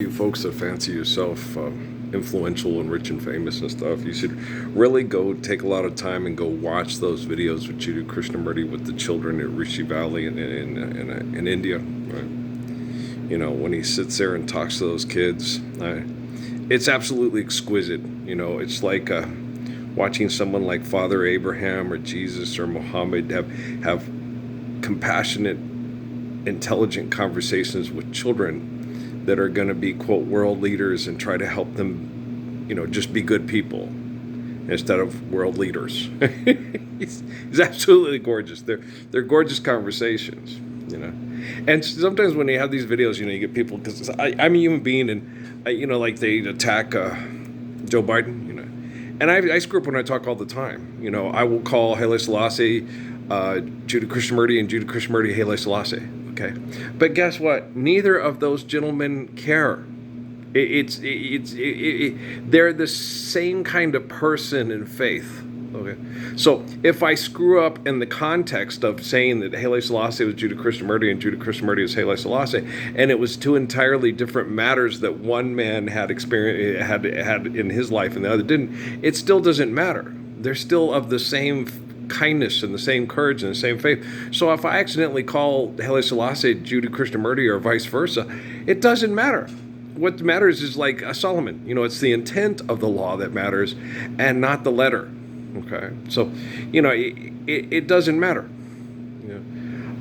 You folks that fancy yourself influential and rich and famous and stuff, you should really go take a lot of time and go watch those videos with Jiddu Krishnamurti with the children at Rishi Valley in India. Right? You know, when he sits there and talks to those kids, it's absolutely exquisite. You know, it's like watching someone like Father Abraham or Jesus or Muhammad have compassionate, intelligent conversations with children that are going to be, quote, world leaders and try to help them, you know, just be good people instead of world leaders. He's absolutely gorgeous. They're gorgeous conversations, you know. And sometimes when you have these videos, you know, you get people, because I'm a human being, and, you know, like they attack Joe Biden, you know. And I screw up when I talk all the time. You know, I will call Haile Selassie Jiddu Krishnamurti and Jiddu Krishnamurti Haile Selassie. Okay, but guess what? Neither of those gentlemen care. They're the same kind of person in faith. Okay, so if I screw up in the context of saying that Haile Selassie was Jiddu Krishnamurti and Jiddu Krishnamurti was Haile Selassie, and it was two entirely different matters that one man had had in his life and the other didn't, it still doesn't matter. They're still of the same kindness and the same courage and the same faith. So if I accidentally call Haile Selassie Jiddu Krishnamurti or vice versa, it doesn't matter. What matters is like Solomon. You know, it's the intent of the law that matters and not the letter. Okay? So, you know, it doesn't matter. You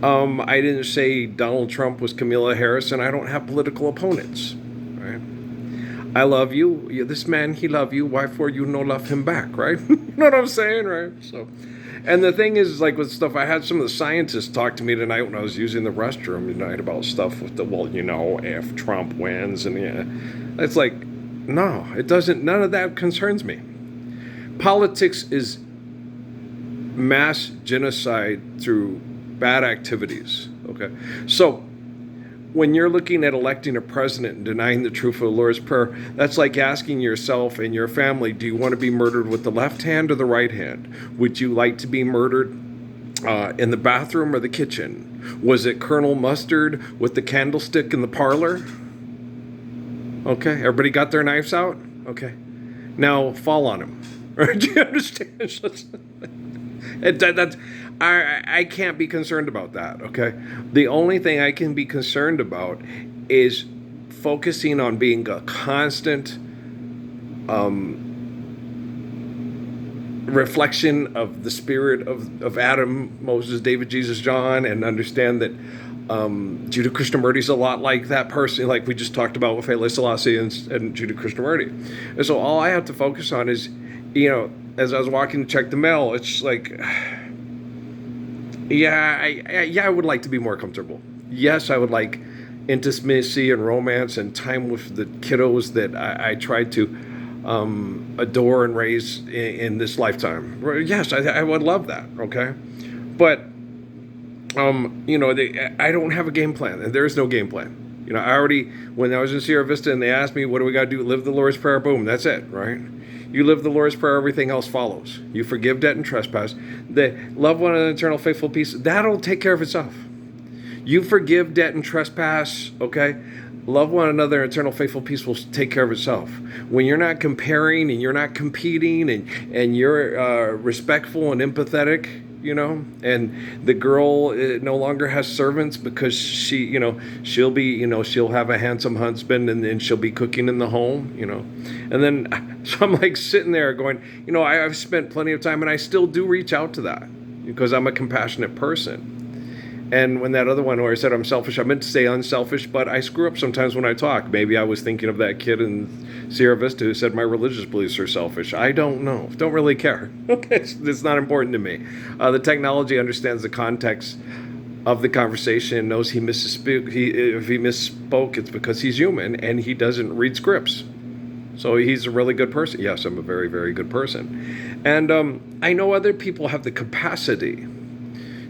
know? I didn't say Donald Trump was Kamala Harris, and I don't have political opponents. Right? I love you. This man, he love you. Why for you no love him back, right? You know what I'm saying, right? So, and the thing is, like with stuff, I had some of the scientists talk to me tonight when I was using the restroom tonight about stuff with the, well, you know, if Trump wins, and yeah, it's like, no, it doesn't, none of that concerns me. Politics is mass genocide through bad activities, okay? So, when you're looking at electing a president and denying the truth of the Lord's Prayer, that's like asking yourself and your family, do you want to be murdered with the left hand or the right hand? Would you like to be murdered in the bathroom or the kitchen? Was it Colonel Mustard with the candlestick in the parlor? Okay, everybody got their knives out? Okay. Now fall on him. Do you understand? I can't be concerned about that, okay? The only thing I can be concerned about is focusing on being a constant reflection of the spirit of Adam, Moses, David, Jesus, John, and understand that Jiddu Krishnamurti is a lot like that person, like we just talked about with Haile Selassie and Jiddu Krishnamurti. And so all I have to focus on is, you know, as I was walking to check the mail, it's like, I would like to be more comfortable. Yes, I would like intimacy and romance and time with the kiddos that I tried to adore and raise in this lifetime. Yes, I would love that, okay? But, you know, I don't have a game plan, and there is no game plan. You know, when I was in Sierra Vista and they asked me, what do we got to do? Live the Lord's Prayer, boom, that's it, right? You live the Lord's Prayer, everything else follows. You forgive debt and trespass. The love one another, eternal, faithful peace, that'll take care of itself. You forgive debt and trespass, okay? Love one another, eternal, faithful peace will take care of itself. When you're not comparing and you're not competing and you're respectful and empathetic, you know, and the girl no longer has servants because she, you know, she'll be, you know, she'll have a handsome husband and then she'll be cooking in the home, you know. And then, so I'm like sitting there going, you know, I've spent plenty of time and I still do reach out to that because I'm a compassionate person. And when that other one where I said I'm selfish, I meant to say unselfish, but I screw up sometimes when I talk. Maybe I was thinking of that kid in Sierra Vista who said my religious beliefs are selfish. I don't know. Don't really care. Okay, it's not important to me. The technology understands the context of the conversation, knows he misspoke. If he misspoke, it's because he's human and he doesn't read scripts. So he's a really good person. Yes, I'm a very, very good person. And I know other people have the capacity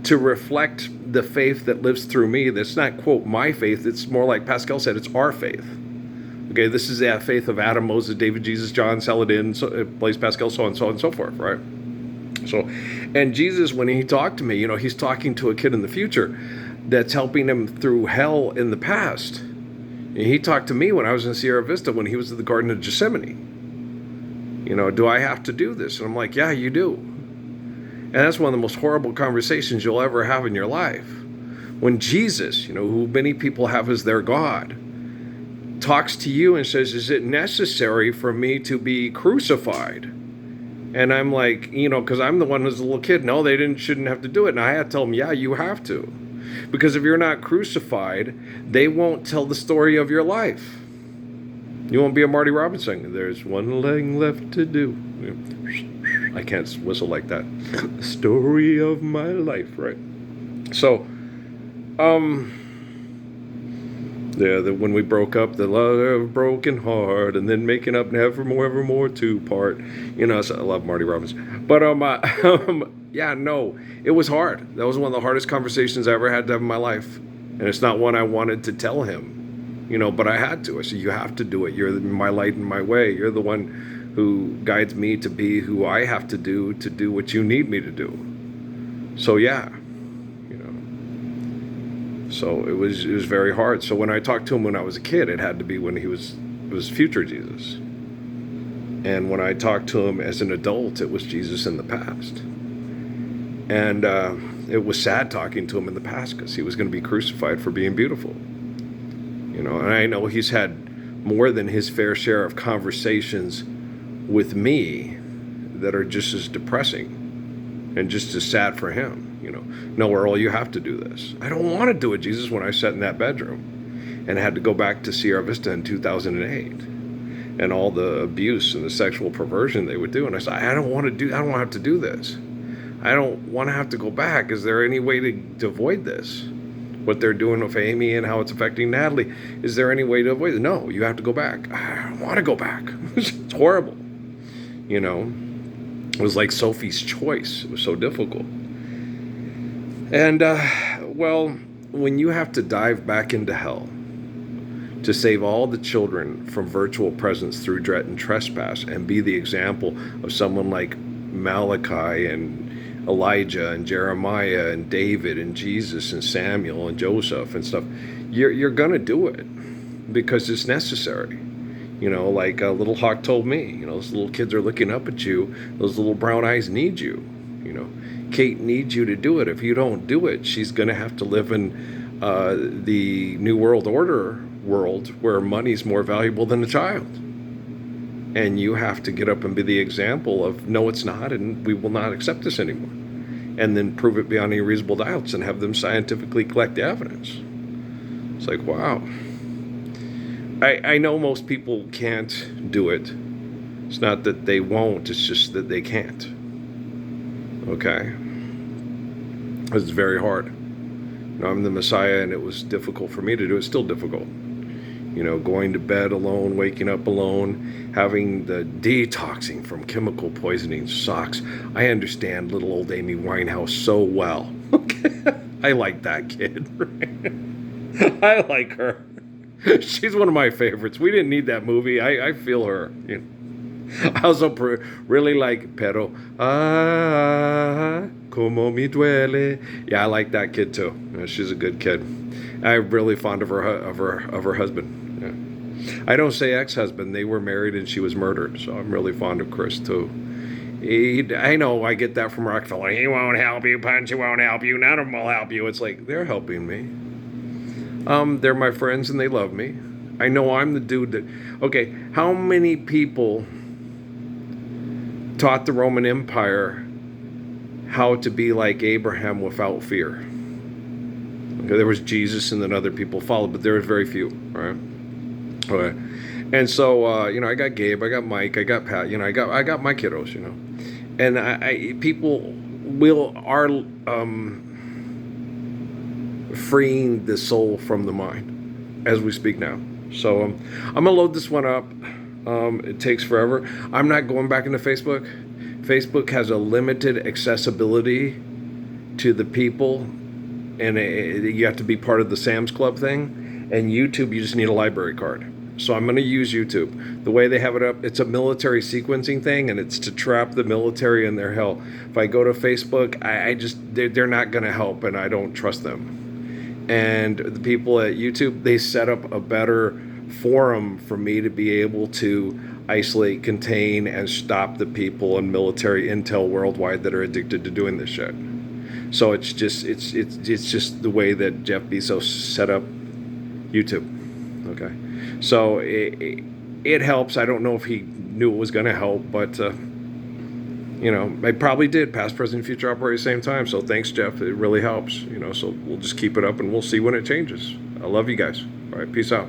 to reflect the faith that lives through me. That's not, quote, my faith. It's more like Pascal said, it's our faith. Okay, this is the faith of Adam, Moses, David, Jesus, John, Saladin, Blaise Pascal, so on and so forth, right? So, and Jesus, when he talked to me, you know, he's talking to a kid in the future that's helping him through hell in the past. And he talked to me when I was in Sierra Vista when he was at the Garden of Gethsemane. Do I have to do this? And I'm like, yeah, you do. And that's one of the most horrible conversations you'll ever have in your life. When Jesus, who many people have as their God, talks to you and says, is it necessary for me to be crucified? And I'm like, because I'm the one who's a little kid. No, they shouldn't have to do it. And I had to tell them, yeah, you have to. Because if you're not crucified, they won't tell the story of your life. You won't be a Marty Robinson. There's one thing left to do. I can't whistle like that. Story of my life, right? So, when we broke up, the love of a broken heart, and then making up nevermore, evermore two part. So I love Marty Robinson. But yeah, no, it was hard. That was one of the hardest conversations I ever had to have in my life, and it's not one I wanted to tell him. But I had to. I said, you have to do it. You're my light and my way. You're the one who guides me to be who I have to do what you need me to do. So yeah, so it was very hard. So when I talked to him when I was a kid, it had to be when it was future Jesus. And when I talked to him as an adult, it was Jesus in the past. And it was sad talking to him in the past because he was going to be crucified for being beautiful. And I know he's had more than his fair share of conversations with me that are just as depressing and just as sad for him. No, Earl, you have to do this. I don't want to do it, Jesus, when I sat in that bedroom and had to go back to Sierra Vista in 2008 and all the abuse and the sexual perversion they would do. And I said, I don't want to have to do this. I don't want to have to go back. Is there any way to avoid this? What they're doing with Amy and how it's affecting Natalie. Is there any way to avoid it? No, you have to go back. I don't want to go back. It's horrible. It was like Sophie's Choice. It was so difficult. And, when you have to dive back into hell to save all the children from virtual presence through dread and trespass and be the example of someone like Malachi and Elijah and Jeremiah and David and Jesus and Samuel and Joseph and stuff, you're going to do it because it's necessary. Like Little Hawk told me, those little kids are looking up at you. Those little brown eyes need you. Kate needs you to do it. If you don't do it, she's going to have to live in the New World Order world where money's more valuable than a child. And you have to get up and be the example of, no, it's not, and we will not accept this anymore. And then prove it beyond any reasonable doubts and have them scientifically collect the evidence. It's like, wow. I know most people can't do it. It's not that they won't, it's just that they can't. Okay? It's very hard. I'm the Messiah, and it was difficult for me to do. It's still difficult. Going to bed alone, waking up alone, having the detoxing from chemical poisoning sucks. I understand little old Amy Winehouse so well. Okay? I like that kid. I like her. She's one of my favorites. We didn't need that movie. I feel her. I also really like Pero como me duele. Yeah, I like that kid too. She's a good kid. I'm really fond of her husband. Yeah. I don't say ex-husband. They were married and she was murdered. So I'm really fond of Chris too. I know I get that from Rockefeller. He won't help you. Punch won't help you. None of them will help you. It's like they're helping me. They're my friends and they love me. I know I'm the dude that. Okay, how many people taught the Roman Empire how to be like Abraham without fear? Okay, there was Jesus and then other people followed, but there were very few, right? Okay. And so, I got Gabe, I got Mike, I got Pat, I got my kiddos, and people are freeing the soul from the mind as we speak now. So I'm gonna load this one up. It takes forever. I'm not going back into Facebook. Facebook has a limited accessibility to the people, and you have to be part of the Sam's Club thing. And YouTube, you just need a library card. So I'm going to use YouTube. The way they have it up, it's a military sequencing thing, and it's to trap the military in their hell. If I go to Facebook, they're not going to help, and I don't trust them. And the people at YouTube, they set up a better forum for me to be able to isolate, contain, and stop the people and military intel worldwide that are addicted to doing this shit. So it's just the way that Jeff Bezos set up YouTube. Okay, so it helps. I don't know if he knew it was going to help, but I probably did. Past, present, future operate at the same time. So thanks, Jeff. It really helps. So we'll just keep it up, and we'll see when it changes. I love you guys. All right, peace out.